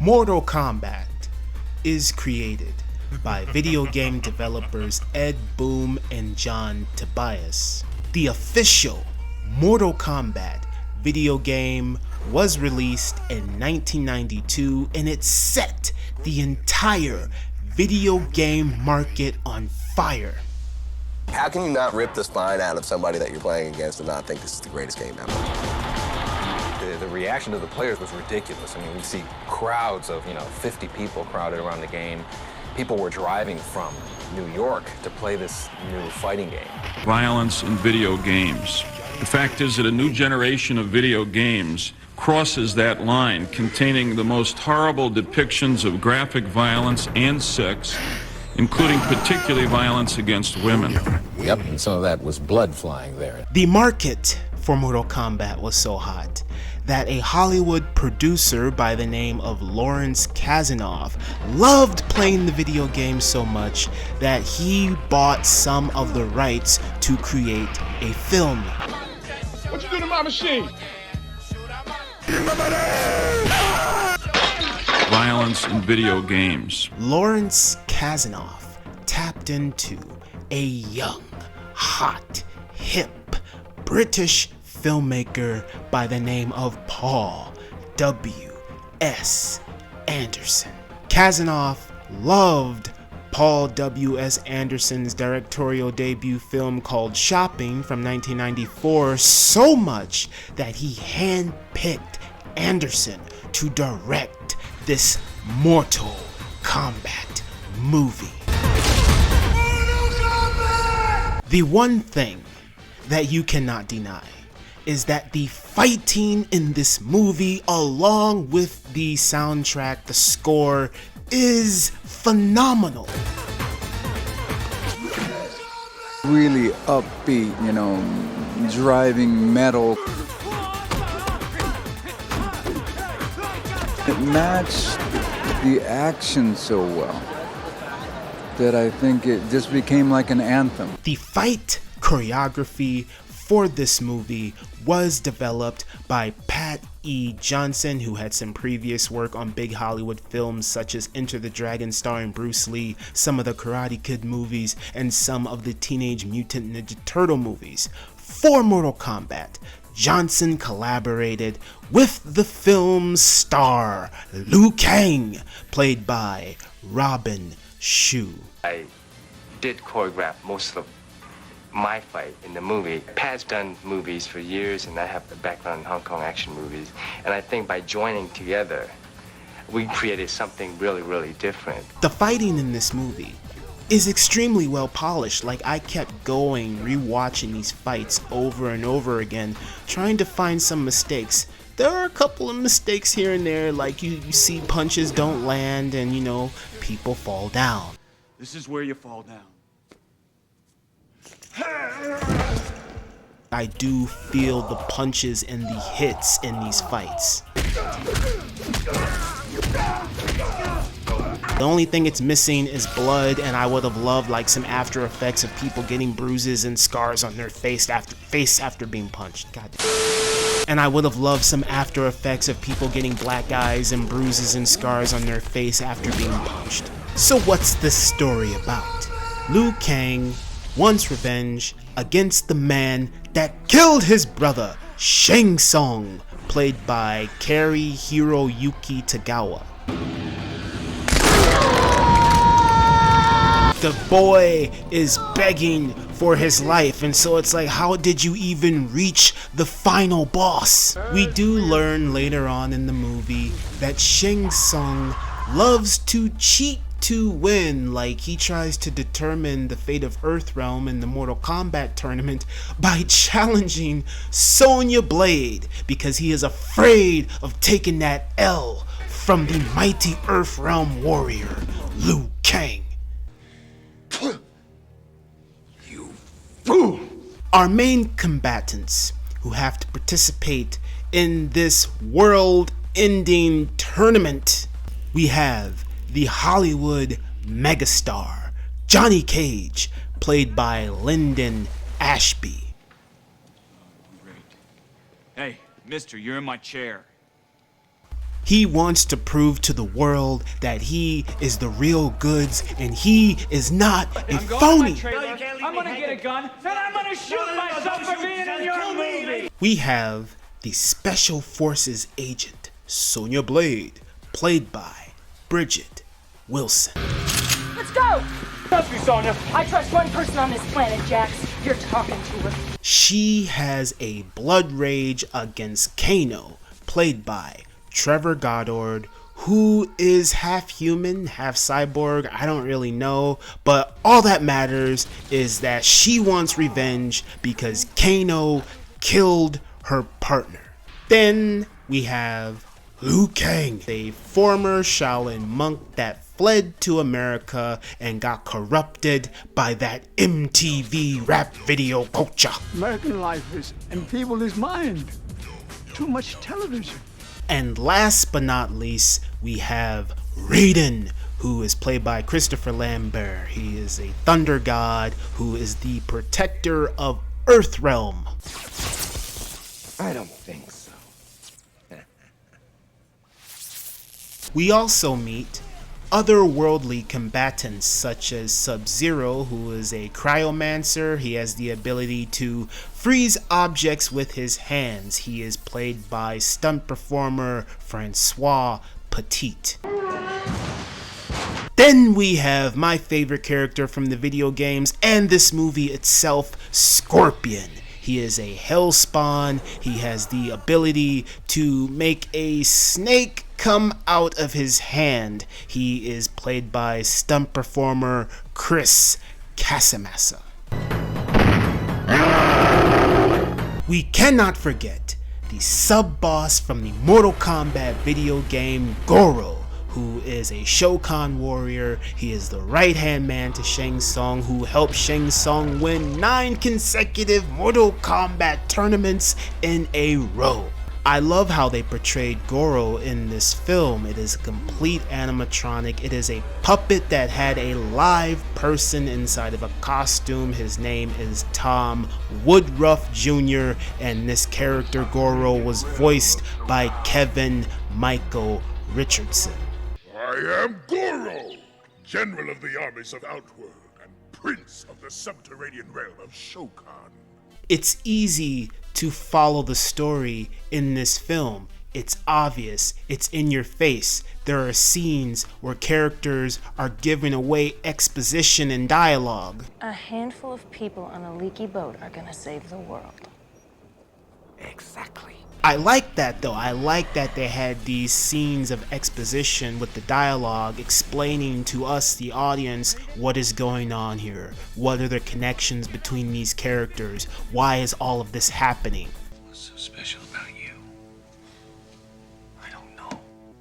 Mortal Kombat is created by video game developers Ed Boon and John Tobias. The official Mortal Kombat video game was released in 1992, and it set the entire video game market on fire. How can you not rip the spine out of somebody that you're playing against and not think this is the greatest game ever? The reaction to the players was ridiculous. I mean, we see crowds of, 50 people crowded around the game. People were driving from New York to play this new fighting game. Violence in video games. The fact is that a new generation of video games crosses that line, containing the most horrible depictions of graphic violence and sex, including particularly violence against women. Yep, and some of that was blood flying there. The market for Mortal Kombat was so hot that a Hollywood producer by the name of Lawrence Kasanoff loved playing the video game so much that he bought some of the rights to create a film. What you do to my machine? Violence in video games. Lawrence Kasanoff tapped into a young, hot, hip British filmmaker by the name of Paul W.S. Anderson. Kasanoff loved Paul W.S. Anderson's directorial debut film called Shopping from 1994 so much that he handpicked Anderson to direct this Mortal Kombat movie. The one thing that you cannot deny is that the fighting in this movie, along with the soundtrack, the score, is phenomenal. Really upbeat, driving metal. It matched the action so well that I think it just became like an anthem. The fight choreography for this movie was developed by Pat E. Johnson, who had some previous work on big Hollywood films such as Enter the Dragon starring Bruce Lee, some of the Karate Kid movies, and some of the Teenage Mutant Ninja Turtle movies. For Mortal Kombat, Johnson collaborated with the film's star, Liu Kang, played by Robin Shou. I did choreograph most of my fight in the movie. Pat's done movies for years, and I have a background in Hong Kong action movies. And I think by joining together, we created something really, really different. The fighting in this movie is extremely well polished. Like, I kept going, rewatching these fights over and over again, trying to find some mistakes. There are a couple of mistakes here and there, like you see punches don't land and, people fall down. This is where you fall down. I do feel the punches and the hits in these fights. The only thing it's missing is blood, and I would have loved like some after effects of people getting bruises and scars on their face after being punched. God damn. And I would have loved some after effects of people getting black eyes and bruises and scars on their face after being punched. So what's this story about? Liu Kang wants revenge against the man that killed his brother, Shang Tsung, played by Kari Hiroyuki Tagawa. The boy is begging for his life, and so it's like, how did you even reach the final boss? We do learn later on in the movie that Shang Tsung loves to cheat to win. Like, he tries to determine the fate of Earthrealm in the Mortal Kombat tournament by challenging Sonya Blade because he is afraid of taking that L from the mighty Earthrealm warrior, Liu Kang. You fool! Our main combatants who have to participate in this world-ending tournament, we have the Hollywood megastar, Johnny Cage, played by Lyndon Ashby. Hey, mister, you're in my chair. He wants to prove to the world that he is the real goods and he is not a phony. I'm gonna get a gun and I'm gonna shoot myself for being in your movie. We have the Special Forces agent, Sonya Blade, played by Bridget Wilson. Let's go! Trust me, Sonya. I trust one person on this planet, Jax. You're talking to her. She has a blood rage against Kano, played by Trevor Goddard, who is half human, half cyborg. I don't really know, but all that matters is that she wants revenge because Kano killed her partner. Then we have Liu Kang, a former Shaolin monk that fled to America and got corrupted by that MTV rap video culture. American life is enfeebled mind. Too much television. And last but not least, we have Raiden, who is played by Christopher Lambert. He is a thunder god who is the protector of Earthrealm. I don't think so. We also meet otherworldly combatants such as Sub-Zero, who is a cryomancer. He has the ability to freeze objects with his hands. He is played by stunt performer Francois Petit. Then we have my favorite character from the video games and this movie itself, Scorpion. He is a hellspawn. He has the ability to make a snake come out of his hand. He is played by stunt performer Chris Casamassa. We cannot forget the sub-boss from the Mortal Kombat video game, Goro, who is a Shokan warrior. He is the right-hand man to Shang Tsung, who helped Shang Tsung win 9 consecutive Mortal Kombat tournaments in a row. I love how they portrayed Goro in this film. It is a complete animatronic. It is a puppet that had a live person inside of a costume. His name is Tom Woodruff Jr., and this character Goro was voiced by Kevin Michael Richardson. I am Goro, General of the armies of Outworld and Prince of the subterranean realm of Shokan. It's easy to follow the story in this film. It's obvious, it's in your face. There are scenes where characters are giving away exposition and dialogue. A handful of people on a leaky boat are gonna save the world. Exactly. I like that though. I like that they had these scenes of exposition with the dialogue explaining to us, the audience, what is going on here. What are the connections between these characters? Why is all of this happening? What's so special about you? I don't know.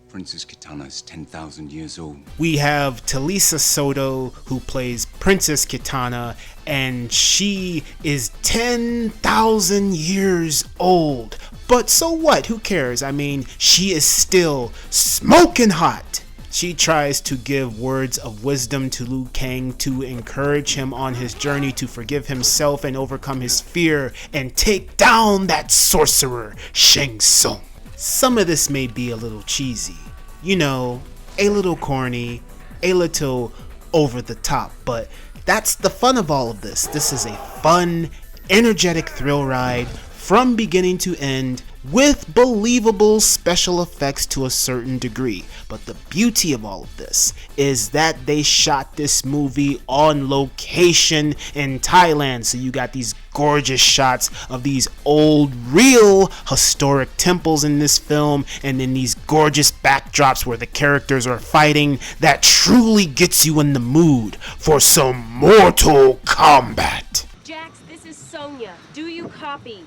Princess Kitana is 10,000 years old. We have Talisa Soto, who plays Princess Kitana, and she is 10,000 years old. But so what? Who cares? I mean, she is still smoking hot. She tries to give words of wisdom to Liu Kang to encourage him on his journey to forgive himself and overcome his fear and take down that sorcerer, Shang Tsung. Some of this may be a little cheesy, you know, a little corny, a little over the top, but that's the fun of all of this. This is a fun, energetic thrill ride from beginning to end with believable special effects to a certain degree. But the beauty of all of this is that they shot this movie on location in Thailand. So you got these gorgeous shots of these old, real historic temples in this film, and then these gorgeous backdrops where the characters are fighting that truly gets you in the mood for some Mortal Kombat. Jax, this is Sonya. Do you copy?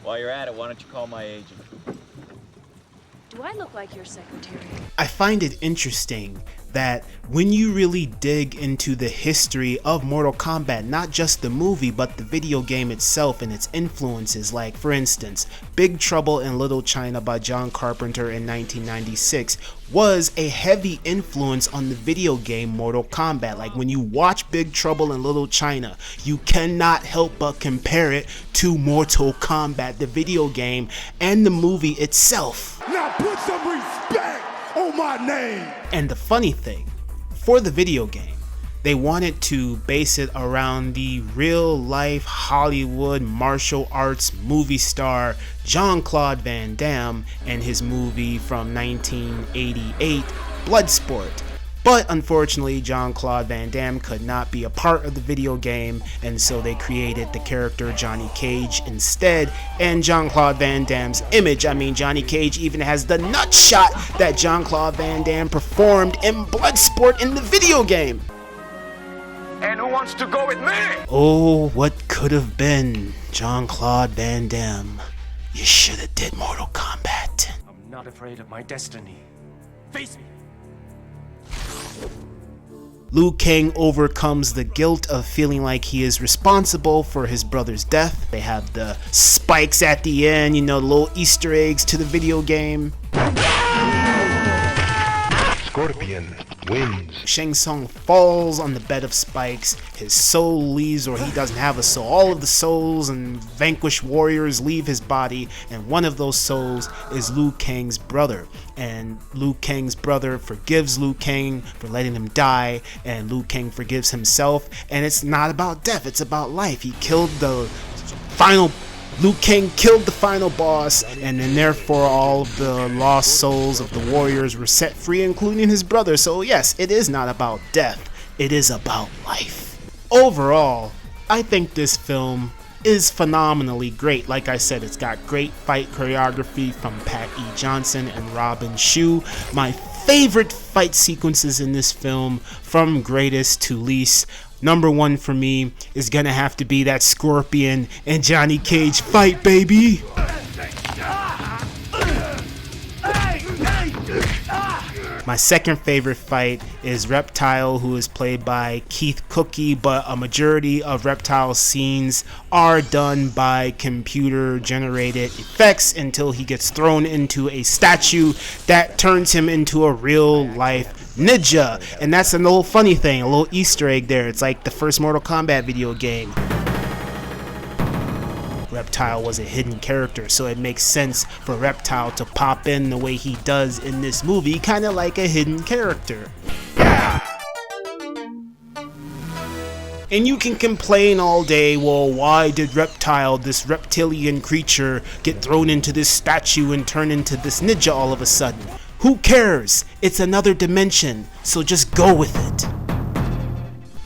While you're at it, why don't you call my agent? Do I look like your secretary? I find it interesting that when you really dig into the history of Mortal Kombat, not just the movie, but the video game itself and its influences, like for instance, Big Trouble in Little China by John Carpenter in 1996 was a heavy influence on the video game Mortal Kombat. Like when you watch Big Trouble in Little China, you cannot help but compare it to Mortal Kombat, the video game, and the movie itself. Now put some respect on my name. And the funny thing, for the video game, they wanted to base it around the real-life Hollywood martial arts movie star Jean-Claude Van Damme and his movie from 1988, Bloodsport. But unfortunately, Jean-Claude Van Damme could not be a part of the video game, and so they created the character Johnny Cage instead. And Jean-Claude Van Damme's image, I mean, Johnny Cage even has the nut shot that Jean-Claude Van Damme performed in Bloodsport in the video game. And who wants to go with me? Oh, what could have been, Jean-Claude Van Damme. You should have did Mortal Kombat. I'm not afraid of my destiny. Face me. Liu Kang overcomes the guilt of feeling like he is responsible for his brother's death. They have the spikes at the end, you know, little Easter eggs to the video game. Scorpion wins. Shang Tsung falls on the bed of spikes. His soul leaves, or he doesn't have a soul. All of the souls and vanquished warriors leave his body, and one of those souls is Liu Kang's brother. And Liu Kang's brother forgives Liu Kang for letting him die, and Liu Kang forgives himself. And it's not about death, it's about life. He killed the final Liu Kang killed the final boss, and then therefore all of the lost souls of the warriors were set free, including his brother. So yes, it is not about death, it is about life. Overall, I think this film is phenomenally great. Like I said, it's got great fight choreography from Pat E. Johnson and Robin Shou. My favorite fight sequences in this film, from greatest to least, number one for me is gonna have to be that Scorpion and Johnny Cage fight, baby. My second favorite fight is Reptile, who is played by Keith Cookie, but a majority of Reptile's scenes are done by computer generated effects until he gets thrown into a statue that turns him into a real life ninja. And that's a little funny thing, a little Easter egg there. It's like the first Mortal Kombat video game. Reptile was a hidden character, so it makes sense for Reptile to pop in the way he does in this movie, kind of like a hidden character. And you can complain all day, well, why did Reptile, this reptilian creature, get thrown into this statue and turn into this ninja all of a sudden? Who cares? It's another dimension, so just go with it.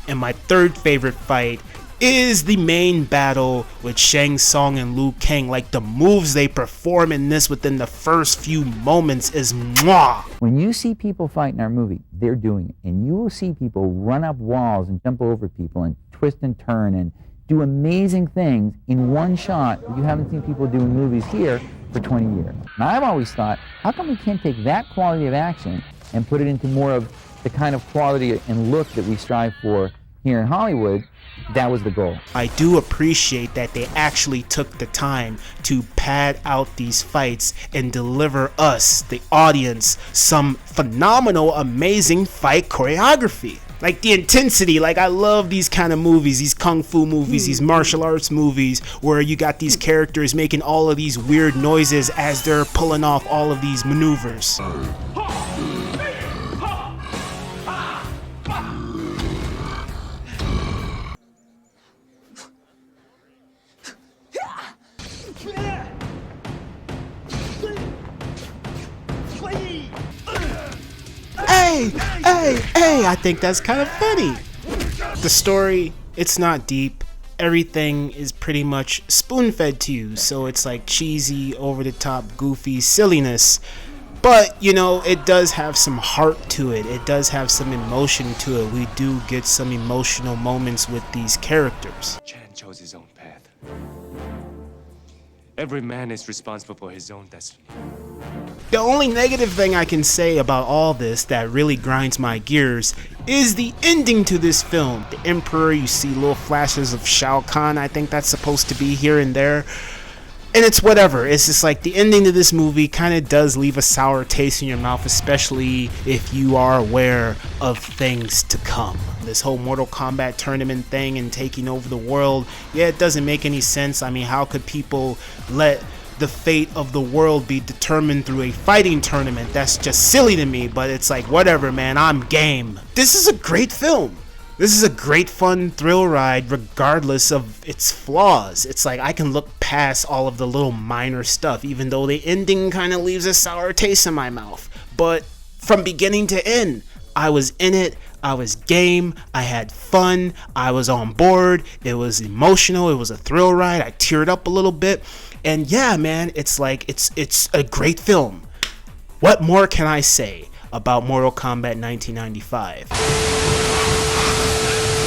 And my third favorite fight is the main battle with Shang Tsung and Liu Kang. Like, the moves they perform in this within the first few moments is mwah. When you see people fight in our movie, they're doing it. And you will see people run up walls and jump over people and twist and turn and do amazing things in one shot that you haven't seen people do in movies here for 20 years. Now, I've always thought, how come we can't take that quality of action and put it into more of the kind of quality and look that we strive for here in Hollywood? That was the goal. I do appreciate that they actually took the time to pad out these fights and deliver us, the audience, some phenomenal, amazing fight choreography. Like the intensity, like I love these kind of movies, these kung fu movies, these martial arts movies, where you got these characters making all of these weird noises as they're pulling off all of these maneuvers. Hey, I think that's kind of funny. The story, it's not deep. Everything is pretty much spoon-fed to you, so it's like cheesy, over-the-top, goofy silliness. But, you know, it does have some heart to it. It does have some emotion to it. We do get some emotional moments with these characters. Chan chose his own path. Every man is responsible for his own destiny. The only negative thing I can say about all this that really grinds my gears is the ending to this film. The Emperor, you see little flashes of Shao Kahn, I think that's supposed to be here and there. And it's whatever. It's just like the ending to this movie kind of does leave a sour taste in your mouth, especially if you are aware of things to come. This whole Mortal Kombat tournament thing and taking over the world, yeah, it doesn't make any sense. I mean, how could people let the fate of the world be determined through a fighting tournament. That's just silly to me, but it's like, whatever, man, I'm game. This is a great film. This is a great fun thrill ride regardless of its flaws. It's like I can look past all of the little minor stuff, even though the ending kind of leaves a sour taste in my mouth. But from beginning to end, I was in it, I was game, I had fun, I was on board, it was emotional, it was a thrill ride, I teared up a little bit. And yeah, man, it's like, it's a great film. What more can I say about Mortal Kombat 1995?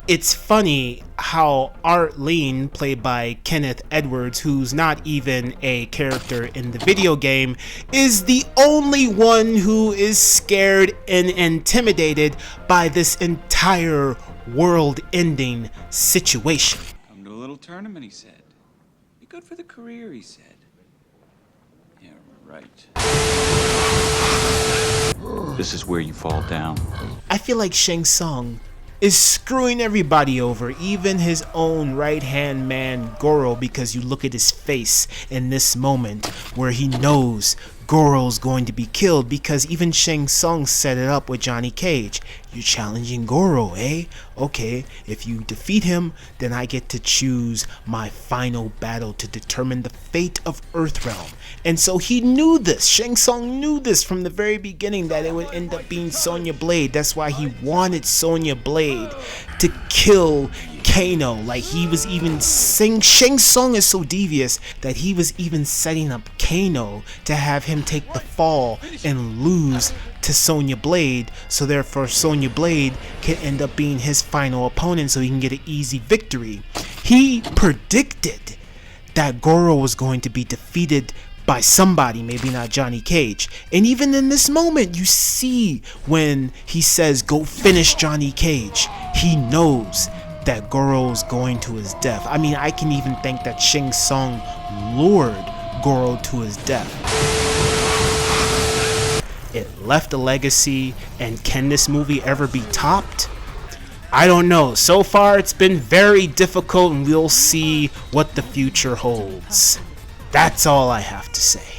It's funny how Arlene, played by Kenneth Edwards, who's not even a character in the video game, is the only one who is scared and intimidated by this entire world-ending situation. Come to a little tournament, he said. Be good for the career, he said. Yeah, right. This is where you fall down. I feel like Shang Tsung is screwing everybody over, even his own right-hand man Goro, because you look at his face in this moment where he knows Goro's going to be killed, because even Shang Tsung set it up with Johnny Cage. You're challenging Goro, eh? Okay, if you defeat him, then I get to choose my final battle to determine the fate of Earthrealm. And so he knew this. Shang Tsung knew this from the very beginning, that it would end up being Sonya Blade. That's why he wanted Sonya Blade to kill Kano. Like, he was even saying, Shang Tsung is so devious that he was even setting up Kano to have him take the fall and lose to Sonya Blade, so therefore Sonya Blade can end up being his final opponent, so he can get an easy victory. He predicted that Goro was going to be defeated by somebody, maybe not Johnny Cage. And even in this moment, you see when he says, go finish Johnny Cage, he knows that Goro's going to his death. I mean, I can even think that Shang Tsung lured Goro to his death. It left a legacy, and can this movie ever be topped? I don't know. So far, it's been very difficult, and we'll see what the future holds. That's all I have to say.